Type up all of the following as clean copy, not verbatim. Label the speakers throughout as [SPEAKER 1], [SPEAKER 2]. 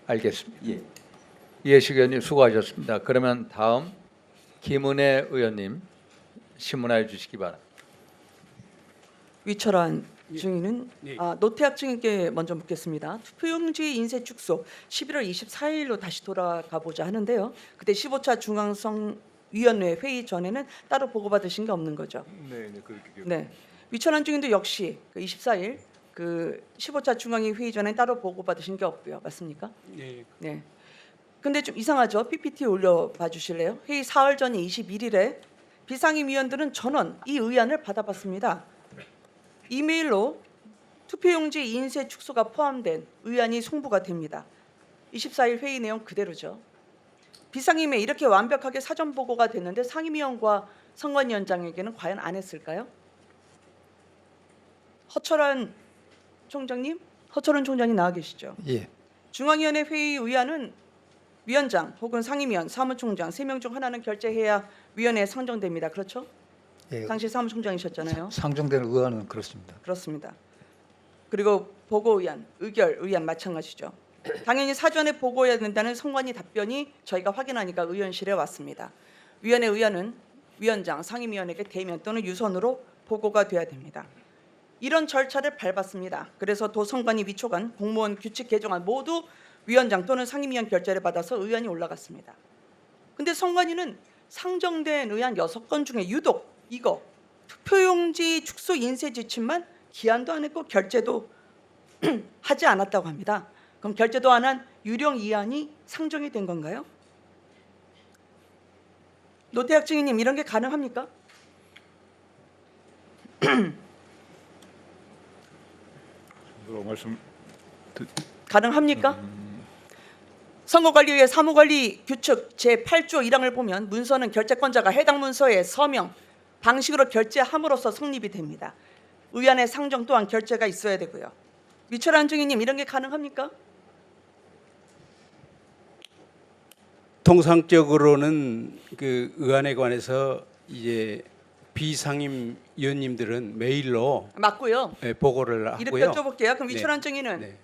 [SPEAKER 1] 알겠습니다. 이해식 의원님 수고하셨습니다. 그러면 다음 김은혜 의원님 신문하여 주시기 바랍니다.
[SPEAKER 2] 위철한 증인은
[SPEAKER 3] 네.
[SPEAKER 2] 노태학 증인께 먼저 묻겠습니다. 투표용지 인쇄 축소 11월 24일로 다시 돌아가 보자 하는데요. 그때 15차 중앙선위원회 회의 전에는 따로 보고받으신 게 없는 거죠.
[SPEAKER 4] 네, 그렇게 기억.
[SPEAKER 2] 네. 위철한 증인도 역시 그 24일 그 15차 중앙위 회의 전에 따로 보고받으신 게 없고요. 맞습니까?
[SPEAKER 3] 네.
[SPEAKER 2] 네. 근데 좀 이상하죠. PPT 올려봐 주실래요? 회의 사흘 전 21일에 비상임위원들은 전원 이 의안을 받아봤습니다. 이메일로 투표용지 인쇄 축소가 포함된 의안이 송부가 됩니다. 24일 회의 내용 그대로죠. 비상임에 이렇게 완벽하게 사전 보고가 됐는데 상임위원과 선관위원장에게는 과연 안 했을까요? 허철한 총장님, 허철한 총장이 나와 계시죠.
[SPEAKER 1] 예.
[SPEAKER 2] 중앙위원회 회의 의안은 위원장 혹은 상임위원, 사무총장 3명 중 하나는 결재해야 위원회에 상정됩니다. 그렇죠?
[SPEAKER 5] 예,
[SPEAKER 2] 당시 사무총장이셨잖아요.
[SPEAKER 5] 상정되는 의안은 그렇습니다.
[SPEAKER 2] 그렇습니다. 그리고 보고 의안, 의결 의안 마찬가지죠. 당연히 사전에 보고해야 된다는 선관위 답변이 저희가 확인하니까 의원실에 왔습니다. 위원회 의안은 위원장, 상임위원에게 대면 또는 유선으로 보고가 돼야 됩니다. 이런 절차를 밟았습니다. 그래서 도선관위 위촉안, 공무원 규칙 개정안 모두 위원장 또는 상임위원 결재를 받아서 의안이 올라갔습니다. 근데 선관위는 상정된 의안 6건 중에 유독 이거 투표용지 축소 인쇄 지침만 기한도 안 했고 결재도 하지 않았다고 합니다. 그럼 결재도 안 한 유령 이안이 상정이 된 건가요? 노태학 증인님 이런 게 가능합니까?
[SPEAKER 4] 말씀
[SPEAKER 2] 가능합니까? 선거관리위의 사무관리 규칙 제8조 1항을 보면 문서는 결재권자가 해당 문서에 서명, 방식으로 결재함으로써 성립이 됩니다. 의안의 상정 또한 결재가 있어야 되고요. 위철한 증인님 이런 게 가능합니까?
[SPEAKER 3] 통상적으로는 그 의안에 관해서 이제 비상임 위원님들은 메일로
[SPEAKER 2] 맞고요.
[SPEAKER 3] 보고를
[SPEAKER 2] 이렇게
[SPEAKER 3] 하고요.
[SPEAKER 2] 여쭤볼게요. 그럼
[SPEAKER 3] 네.
[SPEAKER 2] 위철한 증인은
[SPEAKER 3] 네.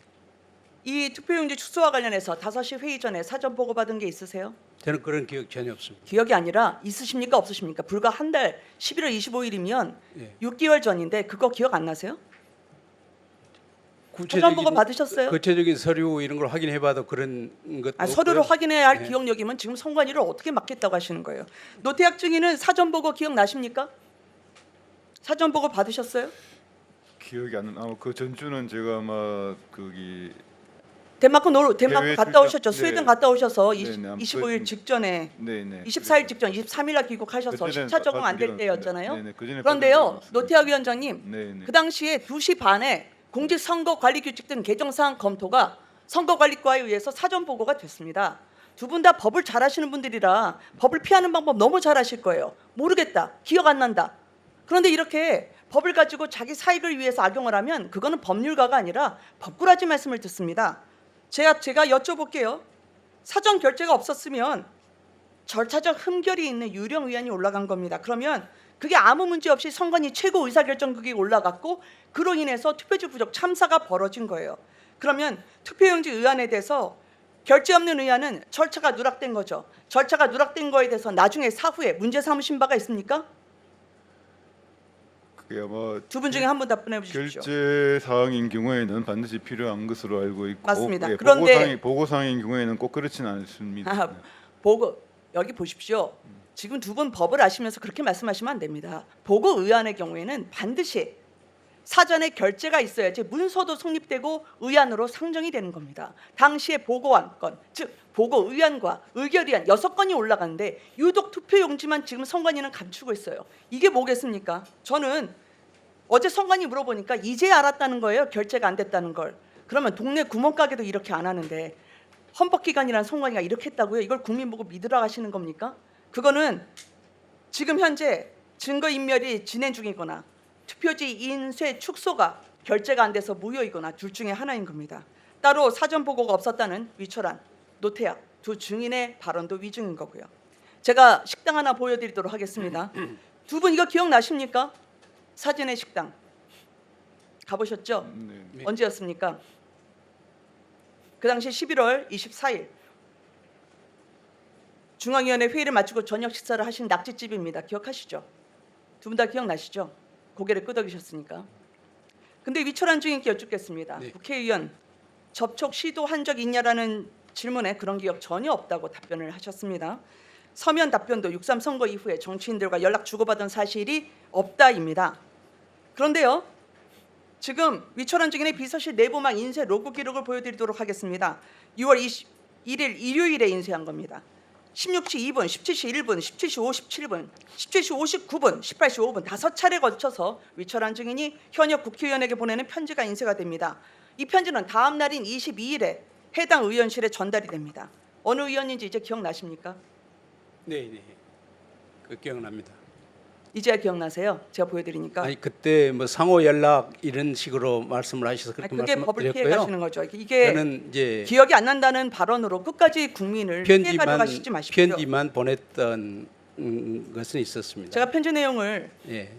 [SPEAKER 2] 이 투표용지 축소와 관련해서 5시 회의 전에 사전 보고 받은 게 있으세요?
[SPEAKER 3] 저는 그런 기억 전혀 없습니다.
[SPEAKER 2] 기억이 아니라 있으십니까 없으십니까? 불과 한 달 11월 25일이면
[SPEAKER 3] 예.
[SPEAKER 2] 6개월 전인데 그거 기억 안 나세요? 사전 보고 받으셨어요?
[SPEAKER 3] 구체적인 서류 이런 걸 확인해봐도 그런 것도
[SPEAKER 2] 서류를
[SPEAKER 3] 없고요.
[SPEAKER 2] 확인해야 할
[SPEAKER 3] 네.
[SPEAKER 2] 기억력이면 지금 선관위를 어떻게 맡겠다고 하시는 거예요? 노태학 증인은 사전 보고 기억나십니까? 사전 보고 받으셨어요?
[SPEAKER 4] 기억이 안 나. 그 전주는 제가 아마 거기
[SPEAKER 2] 덴마크
[SPEAKER 4] 해외
[SPEAKER 2] 갔다
[SPEAKER 4] 출장,
[SPEAKER 2] 오셨죠?
[SPEAKER 4] 네.
[SPEAKER 2] 스웨덴 갔다 오셔서
[SPEAKER 4] 네, 네,
[SPEAKER 2] 25일 직전에
[SPEAKER 4] 네네
[SPEAKER 2] 24일 직전 23일 날 귀국하셔서
[SPEAKER 4] 그때는
[SPEAKER 2] 10차 적응 안 될
[SPEAKER 4] 받은
[SPEAKER 2] 때였잖아요.
[SPEAKER 4] 네네, 그전에
[SPEAKER 2] 그런데요,
[SPEAKER 4] 받은 적은 없습니다.
[SPEAKER 2] 노태학 위원장님,
[SPEAKER 4] 네네
[SPEAKER 2] 그 당시에 2시 반에 공직선거관리규칙 등 개정사항 검토가 선거관리과에 의해서 사전 보고가 됐습니다. 두 분 다 법을 잘 아시는 분들이라 법을 피하는 방법 너무 잘 아실 거예요. 모르겠다, 기억 안 난다. 그런데 이렇게 법을 가지고 자기 사익을 위해서 악용을 하면 그거는 법률가가 아니라 법꾸라지 말씀을 듣습니다. 제가 여쭤볼게요. 사전 결재가 없었으면 절차적 흠결이 있는 유령 의안이 올라간 겁니다. 그러면 그게 아무 문제 없이 선관위 최고 의사결정국이 올라갔고 그로 인해서 투표지 부족 참사가 벌어진 거예요. 그러면 투표용지 의안에 대해서 결재 없는 의안은 절차가 누락된 거죠. 절차가 누락된 거에 대해서 나중에 사후에 문제 삼으신 바가 있습니까?
[SPEAKER 4] 그게 아마
[SPEAKER 2] 두 분 중에 한 분 답변해 주십시오.
[SPEAKER 4] 결제 사항인 경우에는 반드시 필요한 것으로 알고 있고
[SPEAKER 2] 맞습니다.
[SPEAKER 4] 예,
[SPEAKER 2] 그런데
[SPEAKER 4] 보고 사항인 경우에는 꼭 그렇지는 않습니다.
[SPEAKER 2] 보고 여기 보십시오. 지금 두 분 법을 아시면서 그렇게 말씀하시면 안 됩니다. 보고 의안의 경우에는 반드시 사전에 결재가 있어야지 문서도 성립되고 의안으로 상정이 되는 겁니다. 당시에 보고한 건, 즉 보고 의안과 의결의안 6건이 올라가는데 유독 투표용지만 지금 선관위는 감추고 있어요. 이게 뭐겠습니까? 저는 어제 선관위 물어보니까 이제 알았다는 거예요. 결재가 안 됐다는 걸. 그러면 동네 구멍가게도 이렇게 안 하는데 헌법기관이라는 선관위가 이렇게 했다고요? 이걸 국민 보고 믿으라 하시는 겁니까? 그거는 지금 현재 증거인멸이 진행 중이거나 투표지 인쇄 축소가 결재가 안 돼서 무효이거나 둘 중에 하나인 겁니다. 따로 사전 보고가 없었다는 위철한, 노태학 두 증인의 발언도 위증인 거고요. 제가 식당 하나 보여드리도록 하겠습니다. 두 분 이거 기억나십니까? 사진의 식당 가보셨죠?
[SPEAKER 4] 네.
[SPEAKER 2] 언제였습니까? 그 당시 11월 24일 중앙위원회 회의를 마치고 저녁 식사를 하신 낙지집입니다. 기억하시죠? 두 분 다 기억나시죠? 고개를 끄덕이셨으니까. 근데 위철한 증인께 여쭙겠습니다.
[SPEAKER 3] 네.
[SPEAKER 2] 국회의원 접촉 시도한 적 있냐라는 질문에 그런 기억 전혀 없다고 답변을 하셨습니다. 서면 답변도 6.3 선거 이후에 정치인들과 연락 주고받은 사실이 없다입니다. 그런데요, 지금 위철한 증인의 비서실 내부망 인쇄 로그 기록을 보여드리도록 하겠습니다. 6월 21일 일요일에 인쇄한 겁니다. 16시 2분, 17시 1분, 17시 57분, 17시 59분, 18시 5분 5차례 거쳐서 위철한 증인이 현역 국회의원에게 보내는 편지가 인쇄가 됩니다. 이 편지는 다음 날인 22일에 해당 의원실에 전달이 됩니다. 어느 의원인지 이제 기억나십니까?
[SPEAKER 3] 네, 네. 그 기억납니다.
[SPEAKER 2] 이제야 기억나세요? 제가 보여드리니까.
[SPEAKER 3] 아니 그때 뭐 상호 연락 이런 식으로 말씀을 하셔서 그렇게
[SPEAKER 2] 그게 법을 피해
[SPEAKER 3] 말씀드렸고요.
[SPEAKER 2] 가시는 거죠. 이게
[SPEAKER 3] 저는 이제
[SPEAKER 2] 기억이 안 난다는 발언으로 끝까지 국민을 피해 가려고 하시지 마십시오.
[SPEAKER 3] 편지만 보냈던 것은 있었습니다.
[SPEAKER 2] 제가 편지 내용을
[SPEAKER 3] 예,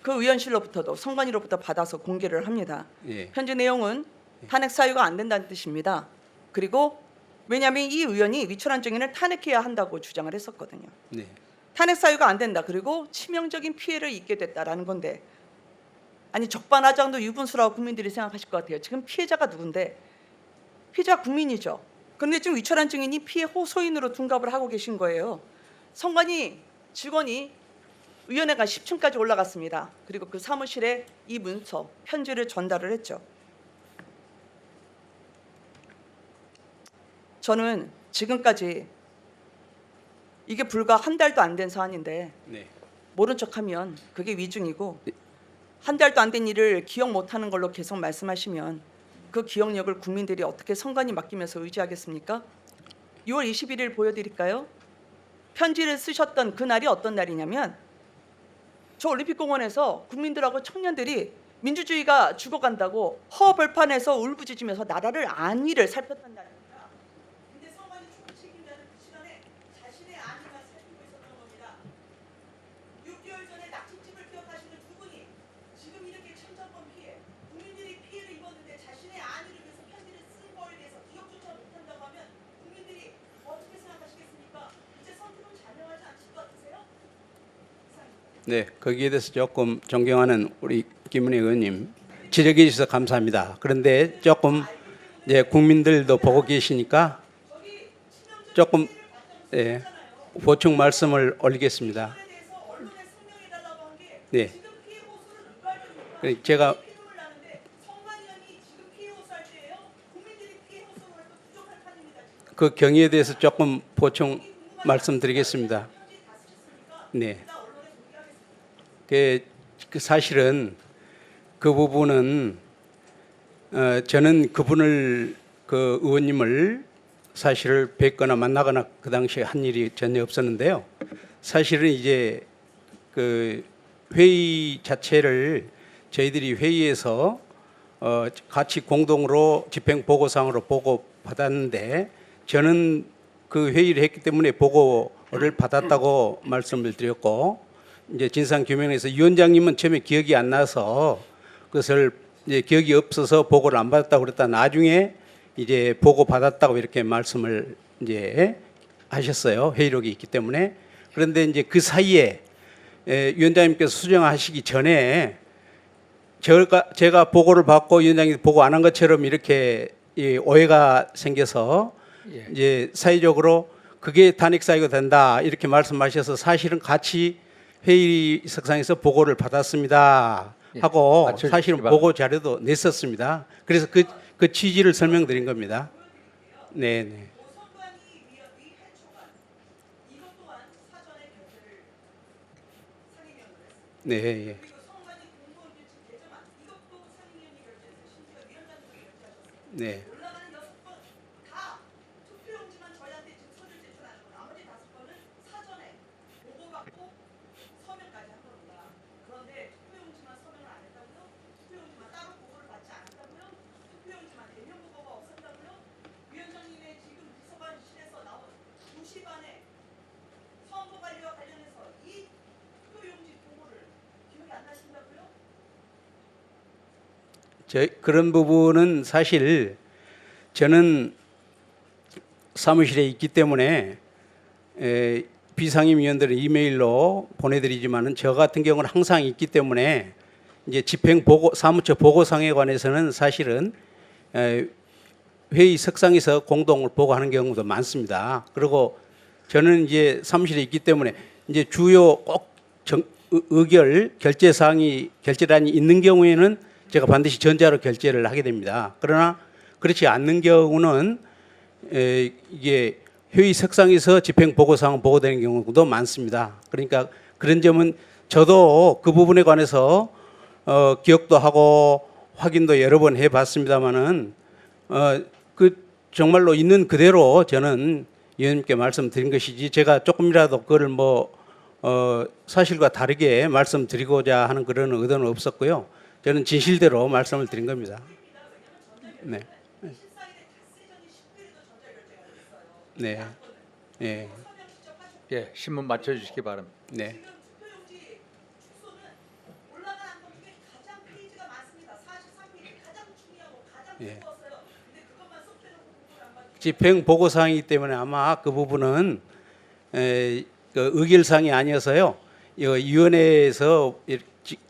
[SPEAKER 2] 그 의원실로부터도 선관위로부터 받아서 공개를 합니다.
[SPEAKER 3] 예,
[SPEAKER 2] 편지 내용은 탄핵 사유가 안 된다는 뜻입니다. 그리고 왜냐하면 이 의원이 위철한 증인을 탄핵해야 한다고 주장을 했었거든요.
[SPEAKER 3] 네,
[SPEAKER 2] 탄핵 사유가 안 된다. 그리고 치명적인 피해를 입게 됐다라는 건데, 아니 적반하장도 유분수라고 국민들이 생각하실 것 같아요. 지금 피해자가 누군데? 피해자가 국민이죠. 그런데 지금 위철한 증인이 피해 호소인으로 둔갑을 하고 계신 거예요. 선관위 직원이 위원회가 10층까지 올라갔습니다. 그리고 그 사무실에 이 문서, 편지를 전달을 했죠. 저는 지금까지 이게 불과 한 달도 안 된 사안인데
[SPEAKER 3] 네,
[SPEAKER 2] 모른 척하면 그게 위증이고, 한 달도 안 된 일을 기억 못하는 걸로 계속 말씀하시면 그 기억력을 국민들이 어떻게 선관위 맡기면서 의지하겠습니까? 6월 21일 보여드릴까요? 편지를 쓰셨던 그 날이 어떤 날이냐면, 저 올림픽공원에서 국민들하고 청년들이 민주주의가 죽어간다고 허벌판에서 울부짖으면서 나라를 안위를 살폈단 날입니다. 근데 선관위 총무 책임자는 그 시간에 자신의 안위만 살피고 있었던 겁니다. 6개월 전에 낙지집을 기억하시는 두 분이 지금 이렇게 천정권 피해, 국민들이 피해를 입었는데 자신의 안위를 위해서 편지를 쓴 거에 대해서 기억조차 못한다고 하면 국민들이 어떻게 생각하시겠습니까? 이제 선택을 잔영하지 않을 것 같으세요?
[SPEAKER 3] 네. 거기에 대해서 조금 존경하는 우리 김은혜 의원님 지적해 주셔서 감사합니다. 그런데 조금 예, 국민들도 보고 계시니까 조금 예, 보충 말씀을 올리겠습니다. 네. 제가 그 경위에 대해서 조금 보충 말씀드리겠습니다. 네. 그 사실은 그 부분은 저는 그분을 그 의원님을 사실 뵙거나 만나거나 그 당시에 한 일이 전혀 없었는데요. 사실은 이제 그 회의 자체를 저희들이 회의에서 같이 공동으로 집행 보고상으로 보고 받았는데, 저는 그 회의를 했기 때문에 보고를 받았다고 말씀을 드렸고, 이제 진상규명에서 위원장님은 처음에 기억이 안 나서 그것을 이제 기억이 없어서 보고를 안 받았다고 그랬다 나중에 이제 보고 받았다고 이렇게 말씀을 이제 하셨어요. 회의록이 있기 때문에. 그런데 이제 그 사이에 위원장님께서 수정하시기 전에 제가 보고를 받고 위원장님이 보고 안 한 것처럼 이렇게 오해가 생겨서
[SPEAKER 1] 예.
[SPEAKER 3] 이제 사회적으로 그게 탄핵 사유가 된다 이렇게 말씀하셔서 사실은 같이 회의석상에서 보고를 받았습니다 하고
[SPEAKER 1] 맞춰주시기
[SPEAKER 3] 사실은
[SPEAKER 1] 바랍니다.
[SPEAKER 3] 보고 자료도 냈었습니다. 그래서 그 취지를 설명드린 겁니다. 네, 네. 네, 예. 네. 그런 부분은 사실 저는 사무실에 있기 때문에 비상임위원들은 이메일로 보내드리지만은 저 같은 경우는 항상 있기 때문에 이제 집행 보고 사무처 보고상에 관해서는 사실은 회의석상에서 공동을 보고하는 경우도 많습니다. 그리고 저는 이제 사무실에 있기 때문에 이제 주요 꼭 결재란이 있는 경우에는 제가 반드시 전자로 결재를 하게 됩니다. 그러나 그렇지 않는 경우는 이게 회의석상에서 집행 보고사항 보고되는 경우도 많습니다. 그러니까 그런 점은 저도 그 부분에 관해서 기억도 하고 확인도 여러 번 해봤습니다만은 그 정말로 있는 그대로 저는 위원님께 말씀드린 것이지 제가 조금이라도 그걸 사실과 다르게 말씀드리고자 하는 그런 의도는 없었고요. 저는 진실대로 말씀을 드린 겁니다. 네. 네. 네.
[SPEAKER 1] 예, 신문 맞춰 주시기 바랍니다.
[SPEAKER 3] 네. 예. 집행 보고 사항이기 때문에 아마 그 부분은 그 의결사항이 아니어서요. 이 위원회에서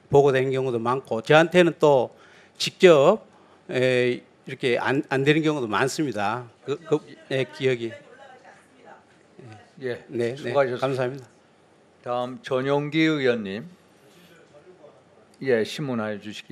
[SPEAKER 3] 보고된 경우도 많고 저한테는 또 직접 이렇게 안 되는 경우도 많습니다. 기억이.
[SPEAKER 1] 예,
[SPEAKER 3] 네,
[SPEAKER 1] 수고하셨습니다.
[SPEAKER 3] 감사합니다.
[SPEAKER 1] 다음 전용기 의원님, 예, 신문하여 주시기